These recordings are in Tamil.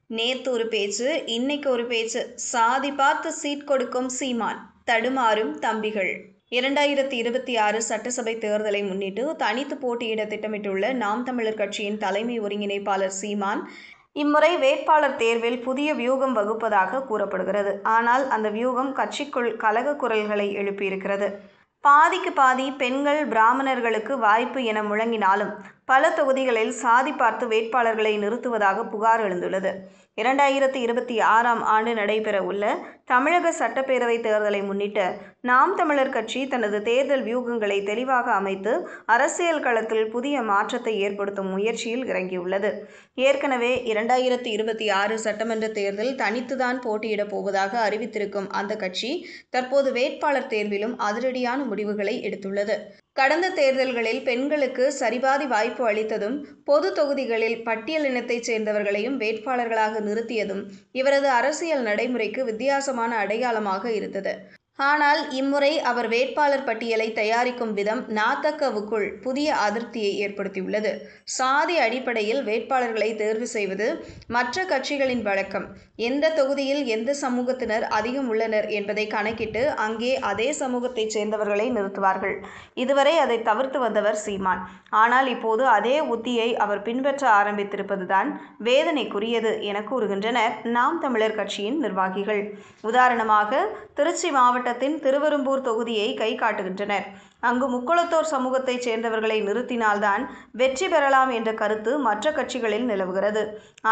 நேத்து ஒரு பேச்சு, இன்னைக்கு ஒரு பேச்சு. சாதி பார்த்து சீட் கொடுக்கும் சீமான், தடுமாறும் தம்பிகள். 2026 சட்டசபை தேர்தலை முன்னிட்டு தனித்து போட்டியிட திட்டமிட்டுள்ள நாம் தமிழர் கட்சியின் தலைமை ஒருங்கிணைப்பாளர் சீமான், இம்முறை வேட்பாளர் தேர்வில் புதிய வியூகம் வகுப்பதாக கூறப்படுகிறது. ஆனால் அந்த வியூகம் கட்சிக்குள் கலக குரல்களை எழுப்பியிருக்கிறது. பாதிக்கு பாதி பெண்கள், பிராமணர்களுக்கு வாய்ப்பு என முழங்கினாலும் பல தொகுதிகளில் சாதி பார்த்து வேட்பாளர்களை நிறுத்துவதாக புகார் எழுந்துள்ளது. 2026ஆம் ஆண்டு நடைபெற உள்ள தமிழக சட்டப்பேரவை தேர்தலை முன்னிட்டு நாம் தமிழர் கட்சி தனது தேர்தல் வியூகங்களை தெளிவாக அமைத்து அரசியல் களத்தில் புதிய மாற்றத்தை ஏற்படுத்தும் முயற்சியில் இறங்கியுள்ளது. ஏற்கனவே 2026 சட்டமன்ற தேர்தல் தனித்துதான் போட்டியிடப் போவதாக அறிவித்திருக்கும் அந்த கட்சி தற்போது வேட்பாளர் தேர்விலும் அதிரடியான முடிவுகளை எடுத்துள்ளது. கடந்த தேர்தல்களில் பெண்களுக்கு சரிபாதி வாய்ப்பு அளித்ததும், பொது தொகுதிகளில் பட்டியலினத்தைச் சேர்ந்தவர்களையும் வேட்பாளர்களாக நிறுத்தியதும் இவரது அரசியல் நடைமுறைக்கு வித்தியாசமான அடையாளமாக இருந்தது. ஆனால் இம்முறை அவர் வேட்பாளர் பட்டியலை தயாரிக்கும் விதம் நாதகவுக்குள் புதிய அதிருப்தியை ஏற்படுத்தியுள்ளது. சாதி அடிப்படையில் வேட்பாளர்களை தேர்வு செய்வது மற்ற கட்சிகளின் வழக்கம். எந்த தொகுதியில் எந்த சமூகத்தினர் அதிகம் உள்ளனர் என்பதை கணக்கிட்டு அங்கே அதே சமூகத்தைச் சேர்ந்தவர்களை நிறுத்துவார்கள். இதுவரை அதை தவிர்த்து வந்தவர் சீமான். ஆனால் இப்போது அதே உத்தியை அவர் பின்பற்ற ஆரம்பித்திருப்பதுதான் வேதனைக்குரியது என கூறுகின்றனர் நாம் தமிழர் கட்சியின் நிர்வாகிகள். உதாரணமாக திருச்சி மாவட்டத்தின் திருவெரும்பூர் தொகுதியை கை காட்டுகின்றனர். அங்கு முக்குளத்தோர் சமூகத்தைச் சேர்ந்தவர்களை நிறுத்தினால்தான் வெற்றி பெறலாம் என்ற கருத்து மற்ற கட்சிகளில் நிலவுகிறது.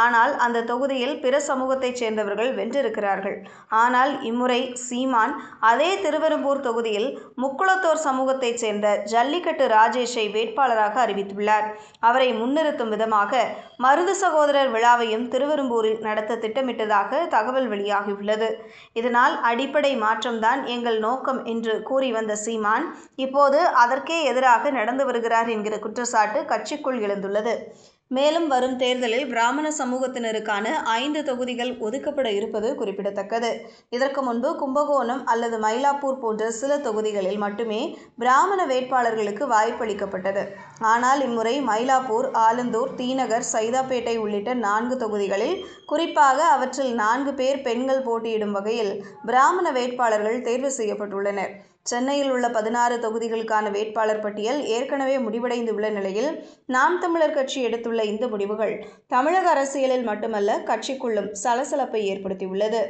ஆனால் அந்த தொகுதியில் பிற சமூகத்தைச் சேர்ந்தவர்கள் வென்றிருக்கிறார்கள். ஆனால் இம்முறை சீமான் அதே திருவெரும்பூர் தொகுதியில் முக்குளத்தோர் சமூகத்தைச் சேர்ந்த ஜல்லிக்கட்டு ராஜேஷை வேட்பாளராக அறிவித்துள்ளார். அவரை முன்னிறுத்தும் விதமாக மருது சகோதரர் விழாவையும் திருவெரும்பூரில் நடத்த திட்டமிட்டதாக தகவல் வெளியாகியுள்ளது. இதனால் அடிப்படை மாற்றம்தான் எங்கள் நோக்கம் என்று கூறி வந்த சீமான் இப்போது அதற்கே எதிராக நடந்து வருகிறார் என்கிற குற்றச்சாட்டு கட்சிக்குள் எழுந்துள்ளது. மேலும் வரும் தேர்தலில் பிராமண சமூகத்தினருக்கான 5 தொகுதிகள் ஒதுக்கப்பட இருப்பது குறிப்பிடத்தக்கது. இதற்கு முன்பு கும்பகோணம் அல்லது மயிலாப்பூர் போன்ற சில தொகுதிகளில் மட்டுமே பிராமண வேட்பாளர்களுக்கு வாய்ப்பளிக்கப்பட்டது. ஆனால் இம்முறை மயிலாப்பூர், ஆலந்தூர், தீநகர், சைதாப்பேட்டை உள்ளிட்ட 4 தொகுதிகளில், குறிப்பாக அவற்றில் 4 பேர் பெண்கள் போட்டியிடும் வகையில் பிராமண வேட்பாளர்கள் தேர்வு செய்யப்பட்டுள்ளனர். சென்னையில் உள்ள 16 தொகுதிகளுக்கான வேட்பாளர் பட்டியல் ஏற்கனவே முடிவடைந்துள்ள நிலையில் நாம் தமிழர் கட்சி எடுத்துள்ள இந்த முடிவுகள் தமிழக அரசியலில் மட்டுமல்ல கட்சிக்குள்ளும் சலசலப்பை ஏற்படுத்தியுள்ளது.